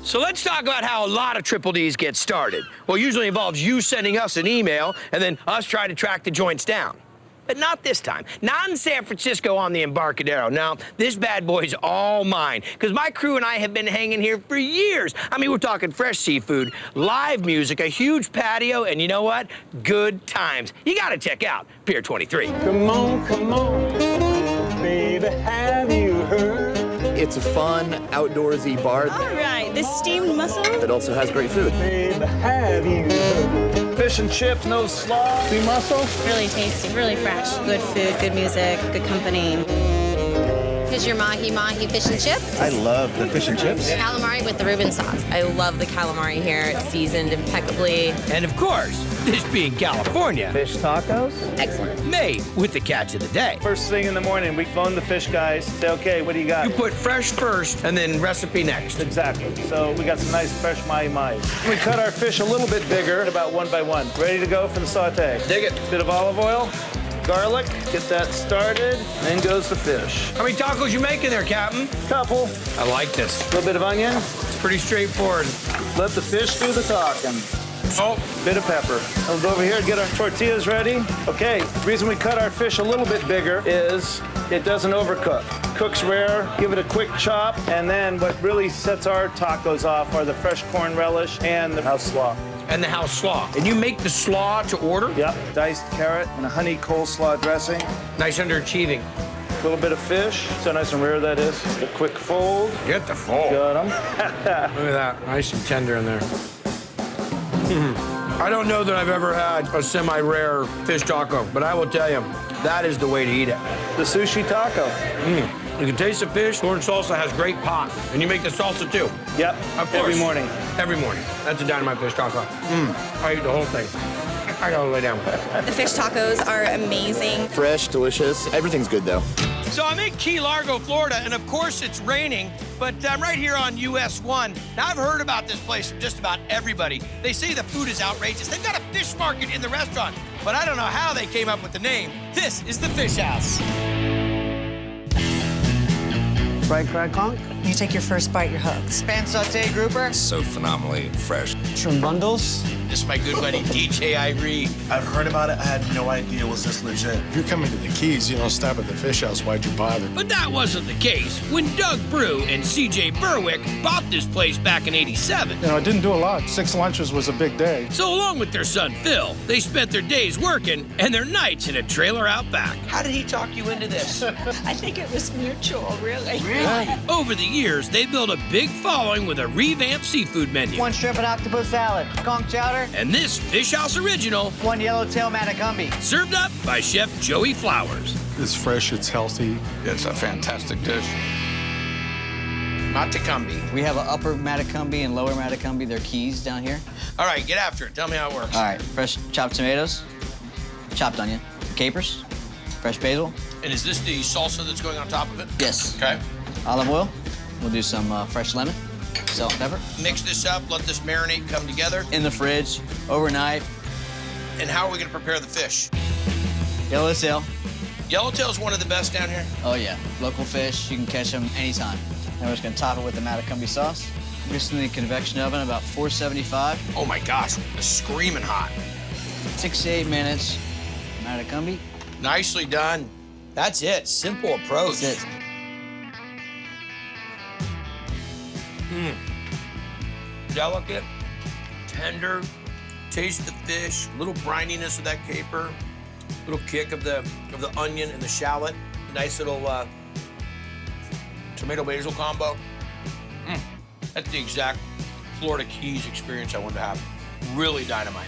So let's talk about how a lot of Triple Ds get started. Well, it usually involves you sending us an email and then us trying to track the joints down. But not this time. Not in San Francisco on the Embarcadero. Now, this bad boy's all mine, because my crew and I have been hanging here for years. I mean, we're talking fresh seafood, live music, a huge patio, and you know what? Good times. You gotta check out Pier 23. Come on, baby, have you heard? It's a fun, outdoorsy bar. All right, this steamed mussel. That also has great food. Baby, have you heard? Fish and chips, no slaw, sea mussel. Really tasty, really fresh. Good food, good music, good company. Here's your mahi fish and chips. I love the fish and chips. Calamari with the Reuben sauce. I love the calamari here. It's seasoned impeccably. And of course, this being California, Fish tacos. Excellent. made with the catch of the day. First thing in the morning, we phone the fish guys, say, okay, what do you got? You put fresh first and then recipe next. Exactly. So we got some nice fresh mahi-mahis. We cut our fish a little bit bigger, about 1 by 1. Ready to go for the saute. Dig it. Bit of olive oil, garlic, get that started, then goes the fish. How many tacos you making there, Captain? Couple, I like this. a little bit of onion, It's pretty straightforward. let the fish do the talking. Oh, Bit of pepper. We'll go over here and get our tortillas ready. Okay, the reason we cut our fish a little bit bigger is it doesn't overcook. Cooks rare, give it a quick chop, and then what really sets our tacos off are the fresh corn relish and the house slaw. and the house slaw. And you make the slaw to order? Yep, diced carrot and a honey coleslaw dressing. Nice underachieving. A little bit of fish, so nice and rare that is. A quick fold. Get the fold. Got them. Look at that, nice and tender in there. I don't know that I've ever had a semi-rare fish taco, but I will tell you, that is the way to eat it. The sushi taco. You can taste the fish. Corn salsa has great pop, and you make the salsa too. Yep, Of course. every morning. Every morning. That's a dynamite fish taco. I eat the whole thing. I gotta lay down. The fish tacos are amazing. Fresh, delicious. Everything's good, though. So I'm in Key Largo, Florida, and of course it's raining, but I'm right here on US 1. Now, I've heard about this place from just about everybody. They say the food is outrageous. They've got a fish market in the restaurant, but I don't know how they came up with the name. This is the Fish House. Fried crack conch, You take your first bite, you're hooked. pan sauté grouper, So phenomenally fresh. shrimp bundles. This is my good buddy, DJ Irie. I've heard about it. I had no idea was this legit. If you're coming to the Keys, you don't stop at the Fish House. Why'd you bother? But that wasn't the case when Doug Brew and CJ Berwick bought this place back in '87. You know, I didn't do a lot. 6 lunches was a big day. So along with their son Phil, they spent their days working and their nights in a trailer out back. How did he talk you into this? I think it was mutual, really. Over the years, they built a big following with a revamped seafood menu. 1 shrimp and octopus salad, conch chowder, And this Fish House original, 1 yellowtail matacumbi. served up by Chef Joey Flowers. It's fresh, it's healthy. It's a fantastic dish. Matacumbi. We have an upper matacumbi and lower matacumbi. They're keys down here. All right, get after it. Tell me how it works. All right, fresh chopped tomatoes, chopped onion, capers, fresh basil. And is this the salsa that's going on top of it? Yes. Okay. Olive oil. We'll do some fresh lemon, salt and pepper. Mix this up, let this marinade come together. In the fridge, overnight. And how are we gonna prepare the fish? Yellowtail. Yellowtail's one of the best down here. Oh yeah, local fish. You can catch them anytime. And we're just gonna top it with the matacumbi sauce. Just in the convection oven, about 475. Oh my gosh, it's screaming hot. 6 to 8 minutes. Matacumbi. Nicely done. That's it, simple approach. That's it. Delicate, tender, taste the fish, little brininess of that caper, little kick of the onion and the shallot, nice little tomato basil combo. That's the exact Florida Keys experience I wanted to have. Really dynamite.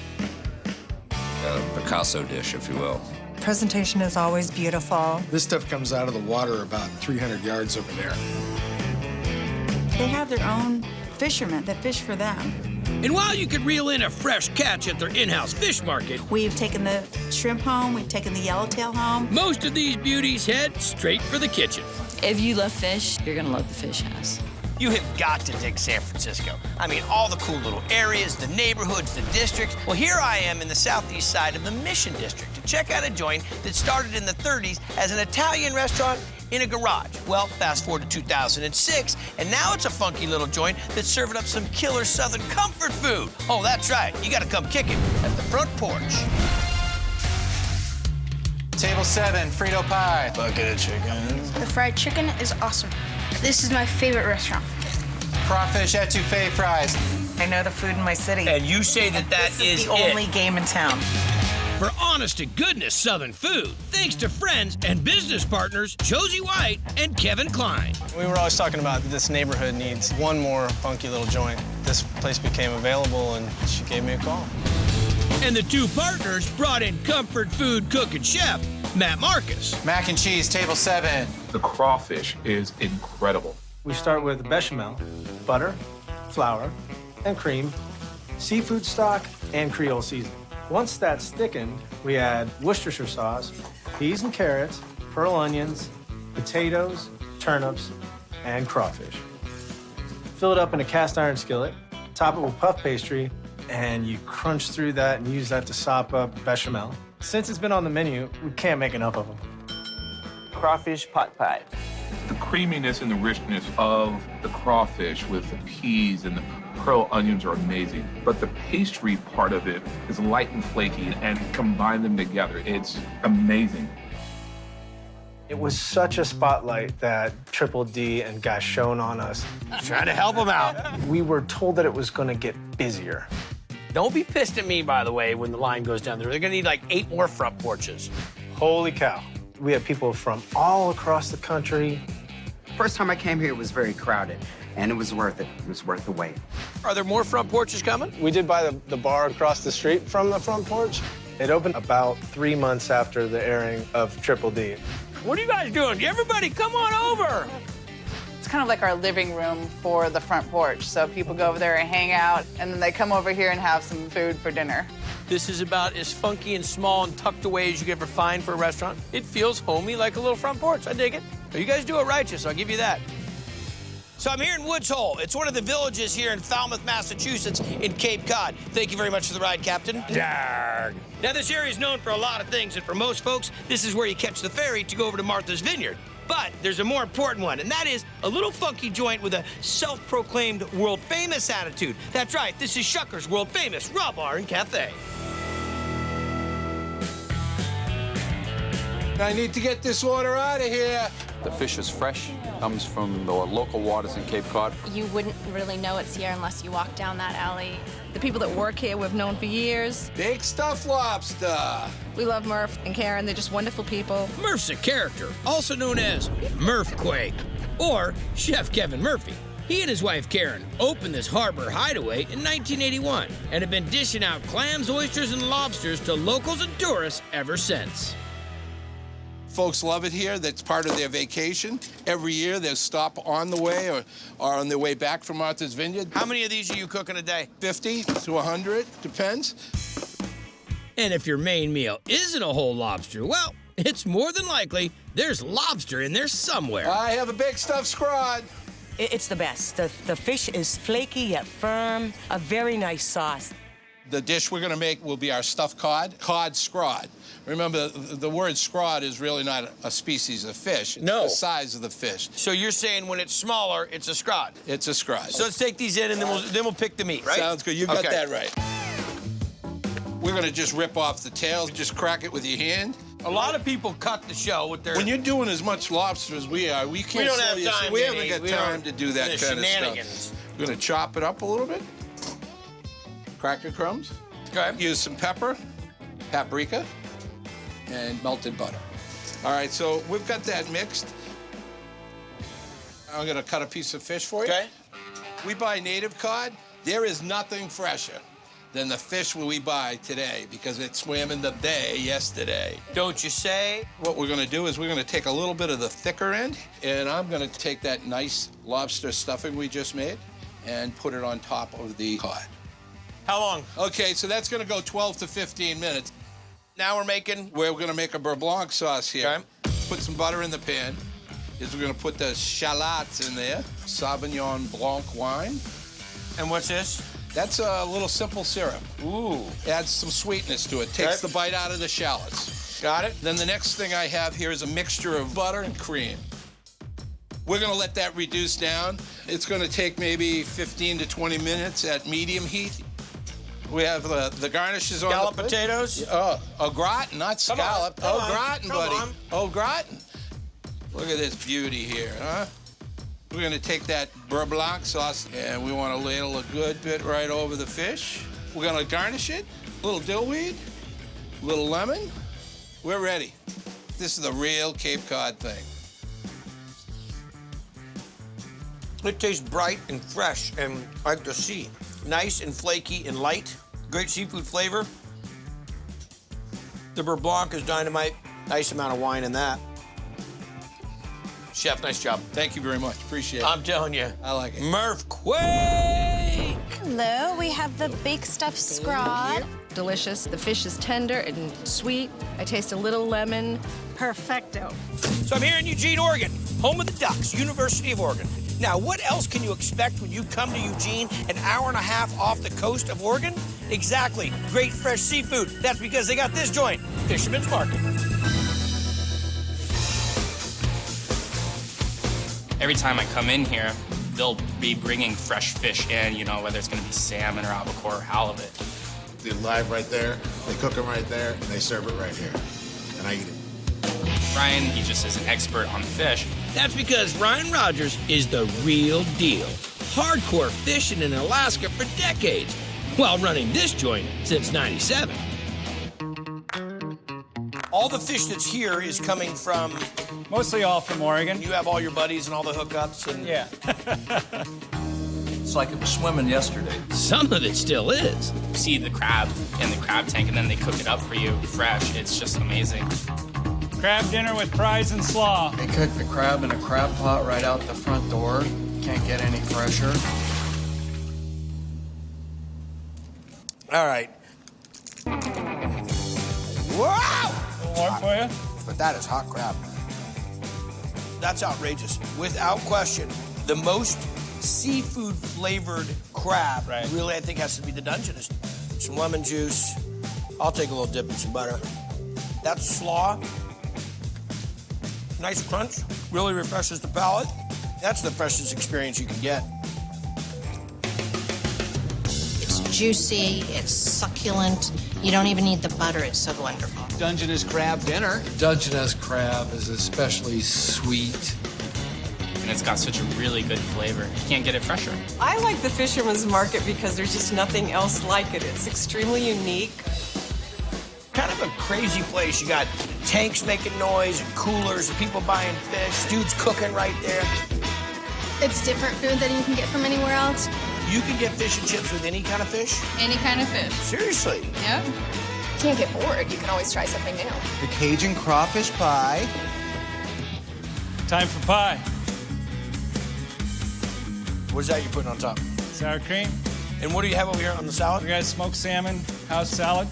A Picasso dish, if you will. Presentation is always beautiful. This stuff comes out of the water about 300 yards over there. They have their own fishermen that fish for them. And while you could reel in a fresh catch at their in-house fish market, We've taken the shrimp home, we've taken the yellowtail home. most of these beauties head straight for the kitchen. If you love fish, you're gonna love the Fish House. You have got to dig San Francisco. I mean, all the cool little areas, the neighborhoods, the districts. Well, here I am in the southeast side of the Mission District to check out a joint that started in the 30s as an Italian restaurant in a garage. Well, fast forward to 2006, and now it's a funky little joint that's serving up some killer Southern comfort food. Oh, that's right. You gotta come kick it at the front porch. Table 7, Frito pie. Bucket of chicken. The fried chicken is awesome. This is my favorite restaurant. Crawfish etouffee fries. I know the food in my city. And you say that This is the only game in town. For honest-to-goodness Southern food, thanks to friends and business partners Josie White and Kevin Klein. We were always talking about this neighborhood needs one more funky little joint. This place became available, and she gave me a call. And the two partners brought in comfort food cook and chef, Matt Marcus. Mac and cheese, table 7. The crawfish is incredible. We start with bechamel, butter, flour, and cream, seafood stock, and Creole seasoning. Once that's thickened, we add Worcestershire sauce, peas and carrots, pearl onions, potatoes, turnips, and crawfish. Fill it up in a cast iron skillet, top it with puff pastry, and you crunch through that and use that to sop up bechamel. Since it's been on the menu, we can't make enough of them. Crawfish pot pie. The creaminess and the richness of the crawfish with the peas and the pearl onions are amazing. But the pastry part of it is light and flaky, and combine them together, it's amazing. It was such a spotlight that Triple D and got shown on us. Trying to help them out. We were told that it was going to get busier. Don't be pissed at me, by the way, when the line goes down there. They're gonna need like 8 more front porches. Holy cow. We had people from all across the country. First time I came here, it was very crowded, and it was worth it. It was worth the wait. Are there more front porches coming? We did buy the bar across the street from the front porch. It opened about 3 months after the airing of Triple D. What are you guys doing? Everybody, come on over. It's kind of like our living room for the front porch. So people go over there and hang out, and then they come over here and have some food for dinner. This is about as funky and small and tucked away as you could ever find for a restaurant. It feels homey like a little front porch. I dig it. You guys do it righteous, I'll give you that. So I'm here in Woods Hole. It's one of the villages here in Falmouth, Massachusetts, in Cape Cod. Thank you very much for the ride, Captain. Darg. Now, this area is known for a lot of things, and for most folks, this is where you catch the ferry to go over to Martha's Vineyard. But there's a more important one, and that is a little funky joint with a self-proclaimed world-famous attitude. That's right, this is Shucker's world-famous Raw Bar and Cafe. I need to get this order out of here. The fish is fresh, comes from the local waters in Cape Cod. You wouldn't really know it's here unless you walk down that alley. The people that work here we've known for years. Big stuffed lobster. We love Murph and Karen. They're just wonderful people. Murph's a character, also known as Murphquake, or Chef Kevin Murphy. He and his wife Karen opened this harbor hideaway in 1981 and have been dishing out clams, oysters, and lobsters to locals and tourists ever since. Folks love it here. That's part of their vacation. Every year, they'll stop on the way or on their way back from Martha's Vineyard. How many of these are you cooking a day? 50 to 100, depends. And if your main meal isn't a whole lobster, well, it's more than likely there's lobster in there somewhere. I have a big stuffed scrod. It's the best. The fish is flaky yet firm, a very nice sauce. The dish we're going to make will be our stuffed cod scrod. Remember, the word scrod is really not a species of fish. It's the size of the fish. So you're saying when it's smaller, it's a scrod? It's a scrod. So let's take these in, and then we'll pick the meat, right? Sounds good. You got that right. We're going to just rip off the tail. Just crack it with your hand. A lot of people cut the shell with their... When you're doing as much lobster as we are, we can't... We don't have time. We haven't got time to do that kind of shenanigans. stuff. We're going to chop it up a little bit. Cracker crumbs. Okay. Use some pepper, paprika, and melted butter. All right, so we've got that mixed. I'm gonna cut a piece of fish for you. Okay. We buy native cod. There is nothing fresher than the fish we buy today because it swam in the bay yesterday. Don't you say? What we're gonna do is we're gonna take a little bit of the thicker end, and I'm gonna take that nice lobster stuffing we just made and put it on top of the cod. How long? Okay, so that's gonna go 12 to 15 minutes. Now we're gonna make a beurre blanc sauce here. Okay. Put some butter in the pan. We're gonna put the shallots in there. Sauvignon Blanc wine. And what's this? That's a little simple syrup. Ooh. Adds some sweetness to it. Takes the bite out of the shallots. Got it. Then the next thing I have here is a mixture of butter and cream. We're gonna let that reduce down. It's gonna take maybe 15 to 20 minutes at medium heat. We have the garnishes on Scallop the plate. potatoes? Au gratin, not scallop. Au gratin, buddy. on. Au gratin. Look at this beauty here, huh? We're gonna take that beurre blanc sauce and we wanna ladle a good bit right over the fish. We're gonna garnish it. A little dill weed, a little lemon. We're ready. This is the real Cape Cod thing. It tastes bright and fresh and like the sea. Nice and flaky and light. Great seafood flavor. The beurre blanc is dynamite. Nice amount of wine in that. Chef, nice job. Thank you very much. Appreciate it. I'm telling you. I like it. Murph Quake! Hello, we have the big stuffed scrod. Delicious. The fish is tender and sweet. I taste a little lemon. Perfecto. So I'm here in Eugene, Oregon, home of the Ducks, University of Oregon. Now, what else can you expect when you come to Eugene, an hour and a half off the coast of Oregon? Exactly. Great fresh seafood. That's because they got this joint, Fisherman's Market. Every time I come in here, they'll be bringing fresh fish in, you know, whether it's going to be salmon or albacore or halibut. They're live right there, they cook them right there, and they serve it right here. And I eat it. Ryan, he just is an expert on fish. That's because Ryan Rogers is the real deal. Hardcore fishing in Alaska for decades, while running this joint since '97. All the fish that's here is coming from... Mostly all from Oregon. You have all your buddies and all the hookups and... Yeah. It's like it was swimming yesterday. Some of it still is. You see the crab in the crab tank, and then they cook it up for you fresh. It's just amazing. Crab dinner with fries and slaw. They cook the crab in a crab pot right out the front door. Can't get any fresher. All right. Wow! More for you? But that is hot crab. That's outrageous. Without question, the most seafood-flavored crab really, I think, has to be the Dungeness. Some lemon juice. I'll take a little dip in some butter. That's slaw. Nice crunch. Really refreshes the palate. That's the freshest experience you can get. It's juicy, it's succulent. You don't even need the butter, it's so wonderful. Dungeness crab dinner. Dungeness crab is especially sweet. And it's got such a really good flavor. You can't get it fresher. I like the Fisherman's Market because there's just nothing else like it. It's extremely unique. Kind of a crazy place. You got tanks making noise and coolers and people buying fish. Dudes cooking right there. It's different food than you can get from anywhere else. You can get fish and chips with any kind of fish? Any kind of fish. Seriously? Yeah. Can't get bored. You can always try something new. The Cajun crawfish pie. Time for pie. What is that you're putting on top? Sour cream. And what do you have over here on the salad? We got smoked salmon, house salad.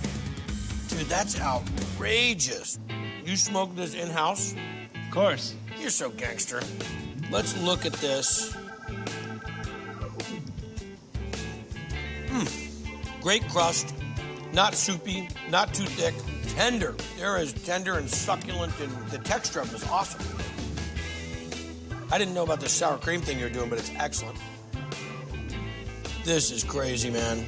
Dude, that's outrageous. You smoked this in-house? Of course. You're so gangster. Let's look at this. Great crust, not soupy, not too thick, tender. They're as tender and succulent, and the texture of them is awesome. I didn't know about the sour cream thing you're doing, but it's excellent. This is crazy, man.